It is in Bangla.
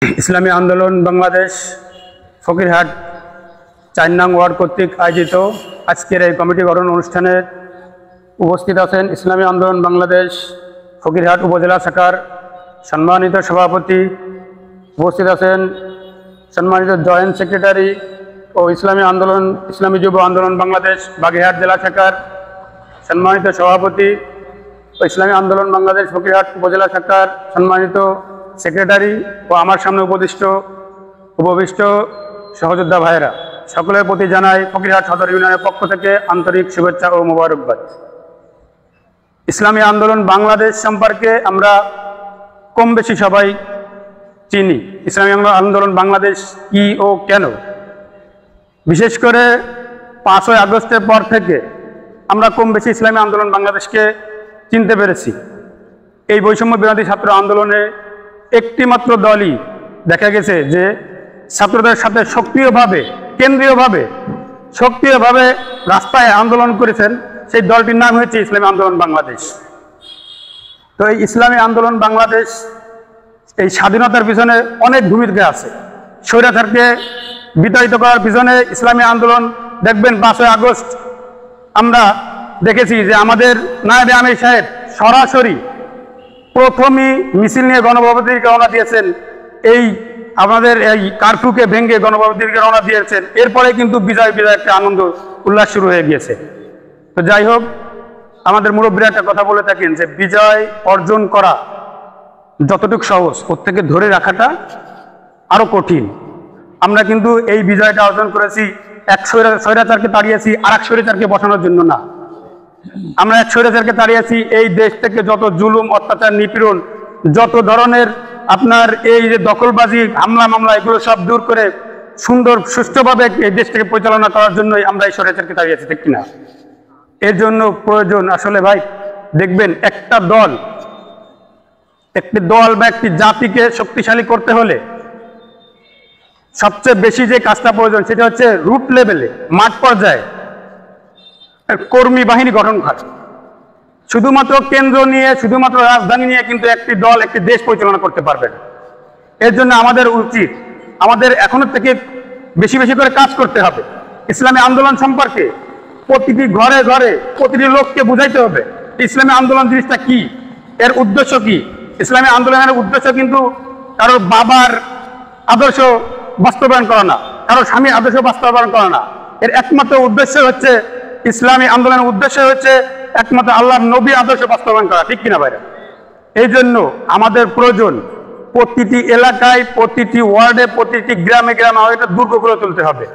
ইসলামী আন্দোলন বাংলাদেশ ফকিরহাট ৪ নং ওয়ার্ড কর্তৃক আয়োজিত আজকের এই কমিটি গঠন অনুষ্ঠানে উপস্থিত আছেন ইসলামী আন্দোলন বাংলাদেশ ফকিরহাট উপজেলা শাখার সম্মানিত সভাপতি, উপস্থিত আছেন সম্মানিত জয়েন্ট সেক্রেটারি ও ইসলামী যুব আন্দোলন বাংলাদেশ বাগেরহাট জেলা শাখার সম্মানিত সভাপতি ও ইসলামী আন্দোলন বাংলাদেশ ফকিরহাট উপজেলা শাখার সম্মানিত সেক্রেটারি ও আমার সামনে উপবিষ্ট সহযোদ্ধা ভাইয়েরা, সকলের প্রতি জানাই ফকিরহাট সদর ইউনিয়নের পক্ষ থেকে আন্তরিক শুভেচ্ছা ও মোবারকবাদ। ইসলামী আন্দোলন বাংলাদেশ সম্পর্কে আমরা কম বেশি সবাই চিনি। ইসলামী আন্দোলন বাংলাদেশ কি ও কেন, বিশেষ করে 5ই আগস্টের পর থেকে আমরা কম বেশি ইসলামী আন্দোলন বাংলাদেশকে চিনতে পেরেছি। এই বৈষম্য বিরোধী ছাত্র আন্দোলনে একটি মাত্র দলই দেখা গেছে যে ছাত্রদের সাথে কেন্দ্রীয়ভাবে সক্রিয়ভাবে রাস্তায় আন্দোলন করেছেন, সেই দলটির নাম হয়েছে ইসলামী আন্দোলন বাংলাদেশ। তো এই ইসলামী আন্দোলন বাংলাদেশ এই স্বাধীনতার পিছনে অনেক ভূমিকা আছে। স্বৈরাচারকে বিতাড়িত করার পিছনে ইসলামী আন্দোলন, দেখবেন 5ই আগস্ট আমরা দেখেছি যে আমাদের নায়েবে আমির সাহেব সরাসরি প্রথমই মিছিল নিয়ে গণভবনের রওনা দিয়েছেন। আমাদের এই কারফিউকে ভেঙে গণভবনের রওনা দিয়েছেন। এরপরে কিন্তু বিজয় একটা আনন্দ উল্লাস শুরু হয়ে গিয়েছে। তো যাই হোক, আমাদের মুরব্বীরা একটা কথা বলে থাকেন যে বিজয় অর্জন করা যতটুকু সহজ, ওর থেকে ধরে রাখাটা আরো কঠিন। আমরা কিন্তু এই বিজয়টা অর্জন করেছি এক স্বৈরাচারকে তাড়িয়েছি আর এক স্বৈরাচারকে বসানোর জন্য না। আমরা এক স্বৈরাচারকে তাড়িয়েছি এই দেশ থেকে যত জুলুম, অত্যাচার, নিপীড়ন, যত ধরনের আপনার এই যে দখলবাজি, হামলা মামলা, এগুলো সব দূর করে সুন্দর সুষ্ঠুভাবে এই দেশটাকে পরিচালনা করার জন্যই আমরা এই স্বৈরাচারকে তাড়িয়েছি, ঠিক কিনা? এর জন্য প্রয়োজন আসলে ভাই, দেখবেন একটি দল বা একটি জাতিকে শক্তিশালী করতে হলে সবচেয়ে বেশি যে কাজটা প্রয়োজন সেটা হচ্ছে রুট লেভেলে, মাঠ পর্যায়ে কর্মী বাহিনী গঠন করা। শুধুমাত্র কেন্দ্র নিয়ে, শুধুমাত্র রাজধানী নিয়ে কিন্তু একটি দল একটি দেশ পরিচালনা করতে পারবে না। এর জন্য আমাদের উচিত, আমাদের এখনো থেকে বেশি বেশি করে কাজ করতে হবে। ইসলামী আন্দোলন সম্পর্কে প্রতিটি ঘরে ঘরে প্রতিটি লোককে বুঝাইতে হবে ইসলামী আন্দোলন জিনিসটা কি, এর উদ্দেশ্য কি। ইসলামী আন্দোলনের উদ্দেশ্য কিন্তু কারোর বাবার আদর্শ বাস্তবায়ন করা না, কারো স্বামীর আদর্শ বাস্তবায়ন করা না। এর একমাত্র উদ্দেশ্য হচ্ছে, ইসলামী আন্দোলনের উদ্দেশ্য হচ্ছে একমাত্র আল্লাহর নবী আদর্শ বাস্তবায়ন করা, ঠিক কিনা ভাইরা? এই জন্য আমাদের প্রয়োজন প্রতিটি এলাকায়, প্রতিটি ওয়ার্ডে, প্রতিটি গ্রামে আমাদের একটা দুর্গ গড়ে তুলতে হবে।